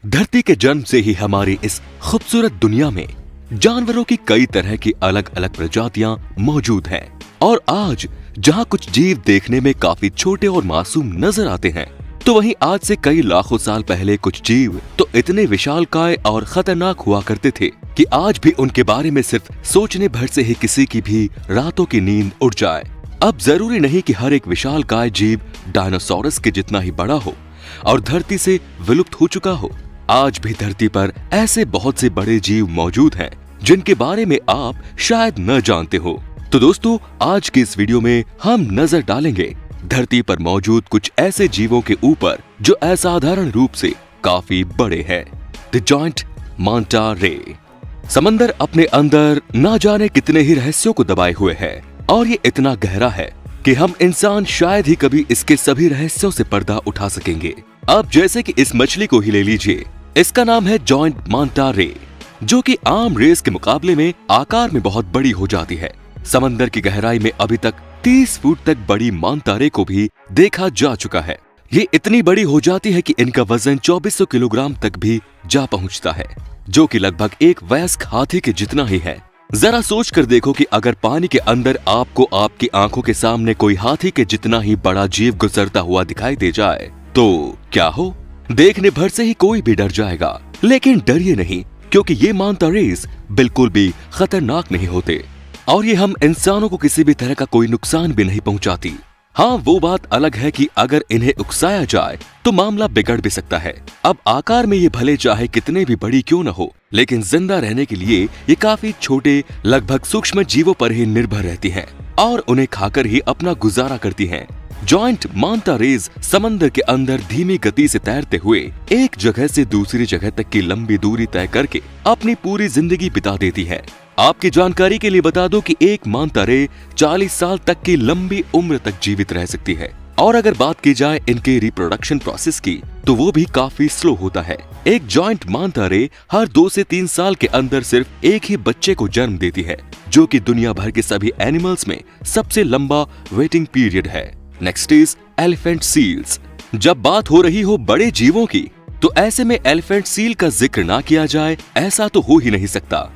धरती के जन्म से ही हमारी इस खूबसूरत दुनिया में जानवरों की कई तरह की अलग अलग प्रजातियां मौजूद हैं और आज जहां कुछ जीव देखने में काफी छोटे और मासूम नजर आते हैं, तो वहीं आज से कई लाखों साल पहले कुछ जीव तो इतने विशालकाय और खतरनाक हुआ करते थे कि आज भी उनके बारे में सिर्फ सोचने भर से ही किसी की भी रातों की नींद उड़ जाए। अब जरूरी नहीं कि हर एक विशालकाय जीव डायनासोरस के जितना ही बड़ा हो और धरती से विलुप्त हो चुका हो। आज भी धरती पर ऐसे बहुत से बड़े जीव मौजूद हैं जिनके बारे में आप शायद न जानते हो। तो दोस्तों, आज की इस वीडियो में हम नजर डालेंगे धरती पर मौजूद कुछ ऐसे जीवों के ऊपर जो असाधारण रूप से काफी बड़े हैं। द जायंट मांटा रे। समंदर अपने अंदर ना जाने कितने ही रहस्यों को दबाए हुए है और ये इतना गहरा है कि हम इंसान शायद ही कभी इसके सभी रहस्यों से पर्दा उठा सकेंगे। अब जैसे कि इस मछली को ही ले लीजिए, इसका नाम है जायंट मांटा रे, जो कि आम रेस के मुकाबले में आकार में बहुत बड़ी हो जाती है। समंदर की गहराई में अभी तक 30 फुट तक बड़ी मांटा रे को भी देखा जा चुका है। ये इतनी बड़ी हो जाती है कि इनका वजन 2400 किलोग्राम तक भी जा पहुंचता है, जो कि लगभग एक वयस्क हाथी के जितना ही है। जरा सोच कर देखो कि अगर पानी के अंदर आपको आपकी आंखों के सामने कोई हाथी के जितना ही बड़ा जीव गुजरता हुआ दिखाई दे जाए तो क्या हो? देखने भर से ही कोई भी डर जाएगा। लेकिन डरिए नहीं, क्योंकि ये मांटा रेस बिल्कुल भी खतरनाक नहीं होते और ये हम इंसानों को किसी भी तरह का कोई नुकसान भी नहीं पहुंचाती। हाँ, वो बात अलग है कि अगर इन्हें उकसाया जाए तो मामला बिगड़ भी सकता है। अब आकार में ये भले चाहे कितने भी बड़ी क्यों न हो, लेकिन जिंदा रहने के लिए ये काफी छोटे लगभग सूक्ष्म जीवों पर ही निर्भर रहती हैं और उन्हें खाकर ही अपना गुजारा करती हैं। जायंट मांटा रेस समंदर के अंदर धीमी गति से तैरते हुए एक जगह से दूसरी जगह तक की लंबी दूरी तय करके अपनी पूरी जिंदगी बिता देती है। आपकी जानकारी के लिए बता दूं कि एक मांटा रे 40 साल तक की लंबी उम्र तक जीवित रह सकती है और अगर बात की जाए इनके रिप्रोडक्शन प्रोसेस की तो वो भी काफी स्लो होता है। एक जायंट मांटा रे हर 2 से 3 साल के अंदर सिर्फ एक ही बच्चे को जन्म देती है, जो कि दुनिया भर के सभी एनिमल्स में सबसे लंबा वेटिंग पीरियड है। Next is elephant seals. जब बात हो रही हो बड़े जीवों की तो ऐसे में एलिफेंट सील का जिक्र ना किया जाए ऐसा तो हो ही नहीं सकता।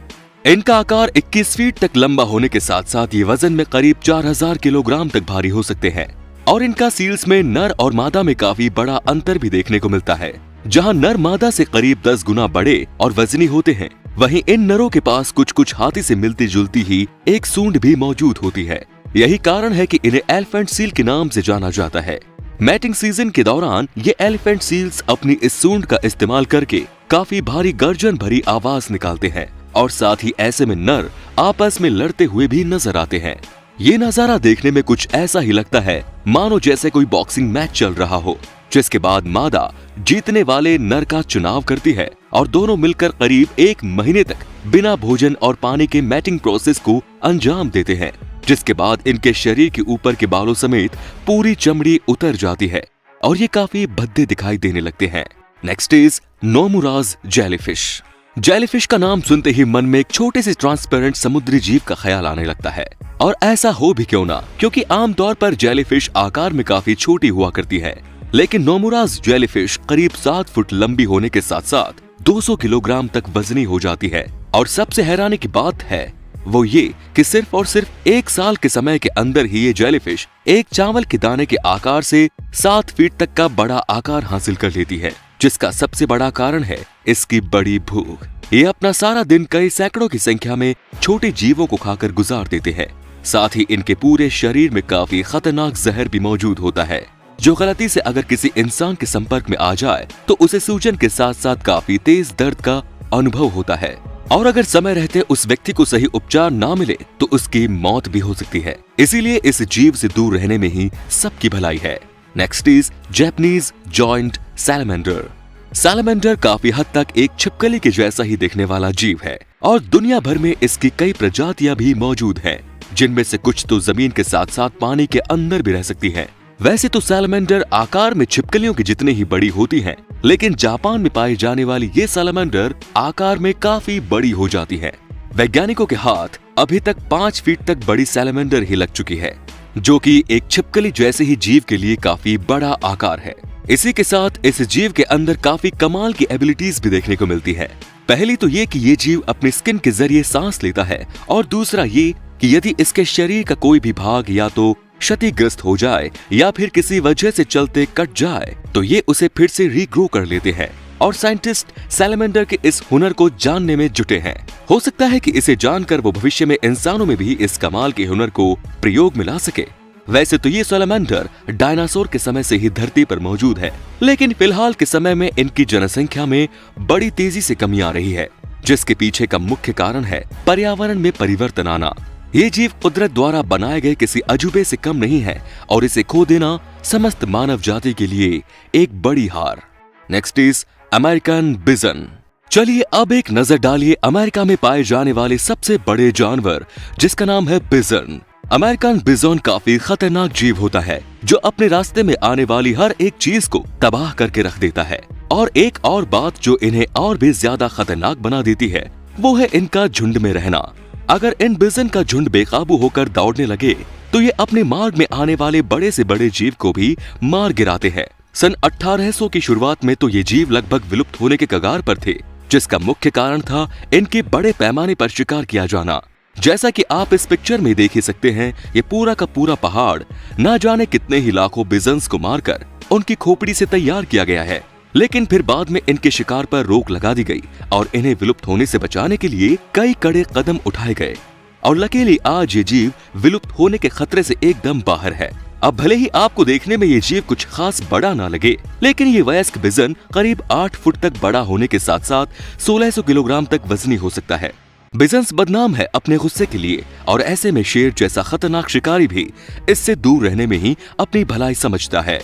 इनका आकार 21 फीट तक लंबा होने के साथ साथ ये वजन में करीब 4000 किलोग्राम तक भारी हो सकते हैं और इनका सील्स में नर और मादा में काफी बड़ा अंतर भी देखने को मिलता है। जहां नर मादा से करीब 10 गुना बड़े और वजनी होते हैं, वहीं इन नरों के पास कुछ कुछ हाथी से मिलती जुलती ही एक सूंड भी मौजूद होती है। यही कारण है कि इन्हें एलिफेंट सील के नाम से जाना जाता है। मैटिंग सीजन के दौरान ये एलिफेंट सील्स अपनी इस सूंड का इस्तेमाल करके काफी भारी गर्जन भरी आवाज निकालते हैं और साथ ही ऐसे में नर आपस में लड़ते हुए भी नजर आते हैं। ये नजारा देखने में कुछ ऐसा ही लगता है मानो जैसे कोई बॉक्सिंग मैच चल रहा हो, जिसके बाद मादा जीतने वाले नर का चुनाव करती है और दोनों मिलकर करीब 1 महीने तक बिना भोजन और पानी के मैटिंग प्रोसेस को अंजाम देते हैं, जिसके बाद इनके शरीर के ऊपर के बालों समेत पूरी चमड़ी उतर जाती है और ये काफी भद्दे दिखाई देने लगते हैं। Next is Nomura's jellyfish. Jellyfish का नाम सुनते ही मन में एक छोटे से ट्रांसपेरेंट समुद्री जीव का ख्याल आने लगता है और ऐसा हो भी क्यों ना, क्योंकि आमतौर पर जेलीफिश आकार में काफी छोटी हुआ करती है, लेकिन नोमुराज जेलीफिश करीब 7 फुट लंबी होने के साथ साथ 200 किलोग्राम तक वजनी हो जाती है। और सबसे हैरानी की बात है वो ये कि सिर्फ और सिर्फ 1 साल के समय के अंदर ही ये जेलीफिश एक चावल के दाने के आकार से 7 फीट तक का बड़ा आकार हासिल कर लेती है, जिसका सबसे बड़ा कारण है इसकी बड़ी भूख। ये अपना सारा दिन कई सैकड़ों की संख्या में छोटे जीवों को खाकर गुजार देते हैं। साथ ही इनके पूरे शरीर में काफी खतरनाक जहर भी मौजूद होता है, जो गलती से अगर किसी इंसान के संपर्क में आ जाए तो उसे सूजन के साथ साथ काफी तेज दर्द का अनुभव होता है और अगर समय रहते उस व्यक्ति को सही उपचार ना मिले तो उसकी मौत भी हो सकती है। इसीलिए इस जीव से दूर रहने में ही सबकी भलाई है। Next is Japanese giant salamander. Salamander काफी हद तक एक छिपकली के जैसा ही दिखने वाला जीव है और दुनिया भर में इसकी कई प्रजातियां भी मौजूद हैं, जिनमें से कुछ तो जमीन के साथ साथ पानी के अंदर भी रह सकती हैं। वैसे तो सैलमेंडर आकार में छिपकलियों की जितनी ही बड़ी होती हैं, लेकिन जापान में पाई जाने वाली ये सैलमेंडर आकार में काफी बड़ी हो जाती है। वैज्ञानिकों के हाथ अभी तक 5 फीट तक बड़ी सैलमेंडर ही लग चुकी है, जो कि एक छिपकली जैसे ही जीव के लिए काफी बड़ा आकार है। इसी के साथ इस जीव के अंदर काफी कमाल की एबिलिटीज भी देखने को मिलती है। पहली तो ये कि ये जीव अपनी स्किन के जरिए सांस लेता है, और दूसरा ये कि यदि इसके शरीर का कोई भी भाग या तो क्षतिग्रस्त हो जाए या फिर किसी वजह से चलते कट जाए तो ये उसे फिर से रीग्रो कर लेते हैं। और साइंटिस्ट सैलमेंडर के इस हुनर को जानने में जुटे हैं। हो सकता है कि इसे जानकर वो भविष्य में इंसानों में भी इस कमाल के हुनर को प्रयोग में ला सके। वैसे तो ये सैलमेंडर डायनासोर के समय से ही धरती पर मौजूद है, लेकिन फिलहाल के समय में इनकी जनसंख्या में बड़ी तेजी से कमी आ रही है, जिसके पीछे का मुख्य कारण है पर्यावरण में परिवर्तन आना। ये जीव कुदरत द्वारा बनाए गए किसी अजूबे से कम नहीं है, और इसे खो देना समस्त मानव जाति के लिए एक बड़ी हार। नेक्स्ट इज अमेरिकन बिजन। चलिए अब एक नजर डालिए अमेरिका में पाए जाने वाले सबसे बड़े जानवर, जिसका नाम है बिजन। अमेरिकन बिजन काफी खतरनाक जीव होता है, जो अपने रास्ते में आने वाली हर एक चीज को तबाह करके रख देता है। और एक और बात जो इन्हें और भी ज्यादा खतरनाक बना देती है, वो है इनका झुंड में रहना। अगर इन बिजन का झुंड बेकाबू होकर दौड़ने लगे तो ये अपने मार्ग में आने वाले बड़े से बड़े जीव को भी मार गिराते हैं। सन 1800 की शुरुआत में तो ये जीव लगभग विलुप्त होने के कगार पर थे, जिसका मुख्य कारण था इनके बड़े पैमाने पर शिकार किया जाना। जैसा कि आप इस पिक्चर में देख ही सकते हैं, ये पूरा का पूरा पहाड़ ना जाने कितने ही लाखों बिजन्स को मारकर उनकी खोपड़ी से तैयार किया गया है। लेकिन फिर बाद में इनके शिकार पर रोक लगा दी गई और इन्हें विलुप्त होने से बचाने के लिए कई कड़े कदम उठाए गए, और लकीली आज ये जीव विलुप्त होने के खतरे से एकदम बाहर है। अब भले ही आपको देखने में ये जीव कुछ खास बड़ा ना लगे, लेकिन ये वयस्क बिजन करीब 8 फुट तक बड़ा होने के साथ साथ 1600 किलोग्राम तक वजनी हो सकता है। बिजन्स बदनाम है अपने गुस्से के लिए, और ऐसे में शेर जैसा खतरनाक शिकारी भी इससे दूर रहने में ही अपनी भलाई समझता है।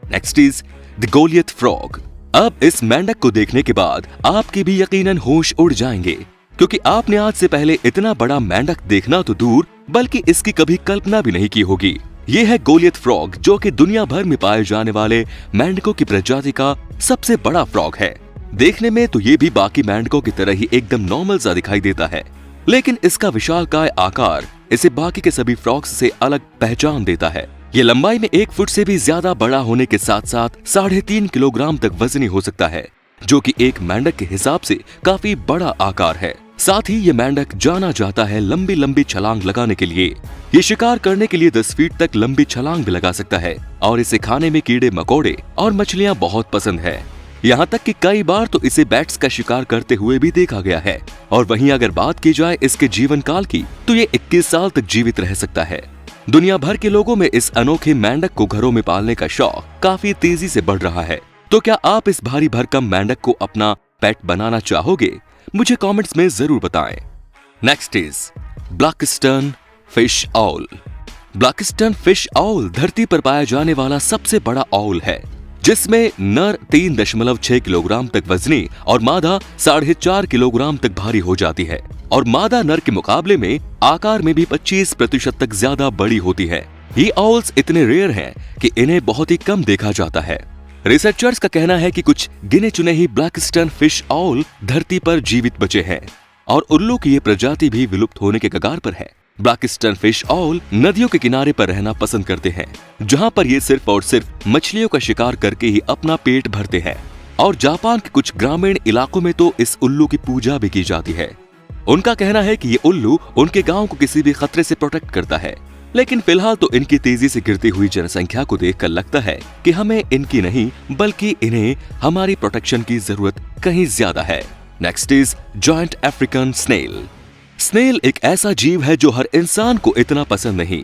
Next is the Goliath frog. अब इस मेंढक को देखने के बाद आपके भी यकीनन होश उड़ जाएंगे, क्योंकि आपने आज से पहले इतना बड़ा मेंढक देखना तो दूर बल्कि इसकी कभी कल्पना भी नहीं की होगी। ये है गोलियत फ्रॉग, जो कि दुनिया भर में पाए जाने वाले मेंढकों की प्रजाति का सबसे बड़ा फ्रॉग है। देखने में तो ये भी बाकी मेंढकों की तरह ही एकदम नॉर्मल सा दिखाई देता है, लेकिन इसका विशालकाय आकार इसे बाकी के सभी फ्रॉग्स से अलग पहचान देता है। ये लंबाई में 1 फुट से भी ज्यादा बड़ा होने के साथ साथ 3.5 किलोग्राम तक वजनी हो सकता है, जो कि एक मेंढक के हिसाब से काफी बड़ा आकार है। साथ ही ये मेंढक जाना जाता है लंबी लंबी छलांग लगाने के लिए। ये शिकार करने के लिए 10 फीट तक लंबी छलांग भी लगा सकता है, और इसे खाने में कीड़े मकोड़े और मछलियां बहुत पसंद है। यहाँ तक कि कई बार तो इसे बैट्स का शिकार करते हुए भी देखा गया है। और वहीं अगर बात की जाए इसके जीवन काल की, तो ये 21 साल तक जीवित रह सकता है। दुनिया भर के लोगों में इस अनोखे मेंढक को घरों में पालने का शौक काफी तेजी से बढ़ रहा है। तो क्या आप इस भारी भरकम मेंढक को अपना पेट बनाना चाहोगे? मुझे कमेंट्स में जरूर बताएं। Next is Blakiston fish owl. Blakiston fish owl धरती पर पाया जाने वाला सबसे बड़ा ऑल है, जिसमें नर 3.6 किलोग्राम तक वजनी और मादा 4.5 किलोग्राम तक भारी हो जाती है, और मादा नर के मुकाबले में आकार में भी 25% तक ज्यादा बड़ी होती है। ये ऑल्स इतने रेयर हैं कि इन्हें बहुत ही कम देखा जाता है। रिसर्चर्स का कहना है कि कुछ गिने चुने ही ब्लैकस्टर्न फिश ऑल धरती पर जीवित बचे हैं, और उल्लू की ये प्रजाति भी विलुप्त होने के कगार पर है। ब्लैकस्टर्न फिश ऑल नदियों के किनारे पर रहना पसंद करते हैं, जहां पर ये सिर्फ और सिर्फ मछलियों का शिकार करके ही अपना पेट भरते हैं। और जापान के कुछ ग्रामीण इलाकों में तो इस उल्लू की पूजा भी की जाती है। उनका कहना है कि ये उल्लू उनके गांव को किसी भी खतरे से प्रोटेक्ट करता है। लेकिन फिलहाल तो इनकी तेजी से गिरती हुई जनसंख्या को देखकर लगता है कि हमें इनकी नहीं बल्कि इन्हें हमारी प्रोटेक्शन की जरूरत कहीं ज्यादा है। Next is giant African snail. Snail एक ऐसा जीव है जो हर इंसान को इतना पसंद नहीं,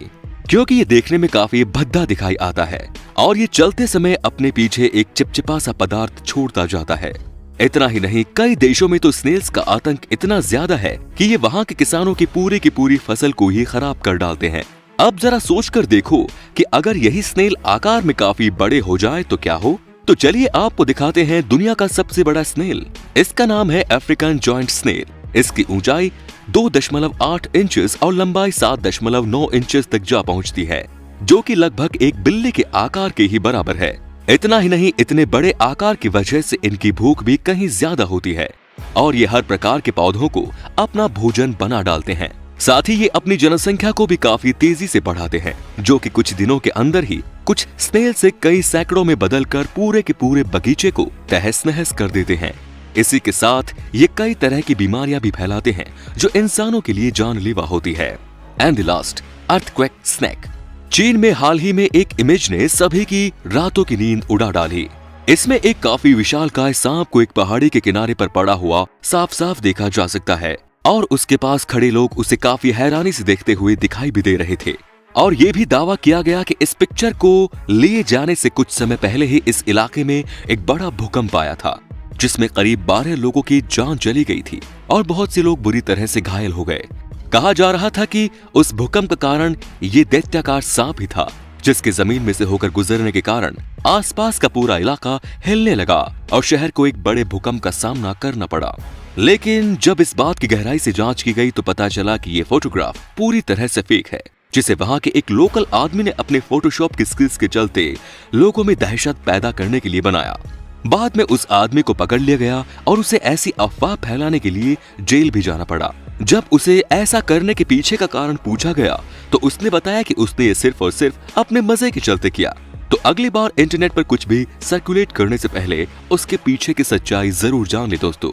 क्योंकि ये देखने में काफी भद्दा दिखाई आता है, और ये चलते समय अपने पीछे एक चिपचिपा सा पदार्थ छोड़ता जाता है। इतना ही नहीं, कई देशों में तो स्नेल्स का आतंक इतना ज्यादा है कि ये वहाँ के किसानों की पूरी फसल को ही खराब कर डालते हैं। अब जरा सोचकर देखो कि अगर यही स्नेल आकार में काफी बड़े हो जाए तो क्या हो। तो चलिए आपको दिखाते हैं दुनिया का सबसे बड़ा स्नेल। इसका नाम है अफ्रीकन जॉइंट स्नेल। इसकी ऊंचाई 2.8 इंचेस और लंबाई 7.9 इंचेस तक जा पहुंचती है, जो कि लगभग एक बिल्ली के आकार के ही बराबर है। इतना ही नहीं, इतने बड़े आकार की वजह से इनकी भूख भी कहीं ज्यादा होती है, और ये हर प्रकार के पौधों को अपना भोजन बना डालते हैं। साथ ही ये अपनी जनसंख्या को भी काफी तेजी से बढ़ाते हैं, जो कि कुछ दिनों के अंदर ही कुछ स्नेल से कई सैकड़ों में बदलकर पूरे के पूरे बगीचे को तहस नहस कर देते हैं। इसी के साथ ये कई तरह की बीमारियां भी फैलाते हैं जो इंसानों के लिए जानलेवा होती है। And the last, earthquake snake. चीन में हाल ही में एक इमेज ने सभी की रातों की नींद उड़ा डाली। इसमें एक काफी विशालकाय सांप को एक पहाड़ी के किनारे पर पड़ा हुआ साफ साफ देखा जा सकता है और उसके पास खड़े लोग उसे काफी हैरानी से देखते हुए दिखाई भी दे रहे थे। और ये भी दावा किया गया कि इस पिक्चर को लिए जाने से कुछ समय पहले ही इस इलाके में एक बड़ा भूकंप आया था, जिसमें करीब 12 लोगों की जान चली गई थी और बहुत से लोग बुरी तरह से घायल हो गए। कहा जा रहा था कि उस भूकंप का कारण ये दैत्याकार सांप ही था, जिसके जमीन में से होकर गुजरने के कारण आसपास का पूरा इलाका हिलने लगा और शहर को एक बड़े भूकंप का सामना करना पड़ा। लेकिन जब इस बात की गहराई से जांच की गई तो पता चला कि ये फोटोग्राफ पूरी तरह से फेक है, जिसे वहां के एक लोकल आदमी ने अपने फोटोशॉप की स्किल्स के चलते लोगों में दहशत पैदा करने के लिए बनाया। बाद में उस आदमी को पकड़ लिया गया और उसे ऐसी अफवाह फैलाने के लिए जेल भी जाना पड़ा। जब उसे ऐसा करने के पीछे का कारण पूछा गया तो उसने बताया कि उसने ये सिर्फ और सिर्फ अपने मजे के चलते किया। तो अगली बार इंटरनेट पर कुछ भी सर्कुलेट करने से पहले उसके पीछे की सच्चाई जरूर जान ले दोस्तों,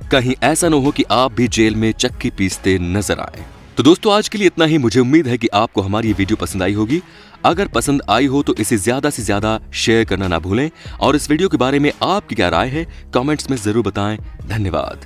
कहीं ऐसा न हो कि आप भी जेल में चक्की पीसते नजर आए। तो दोस्तों आज के लिए इतना ही। मुझे उम्मीद है कि आपको हमारी ये वीडियो पसंद आई होगी। अगर पसंद आई हो तो इसे ज्यादा से ज्यादा शेयर करना ना भूलें और इस वीडियो के बारे में आपकी क्या राय है कमेंट्स में जरूर बताएं। धन्यवाद।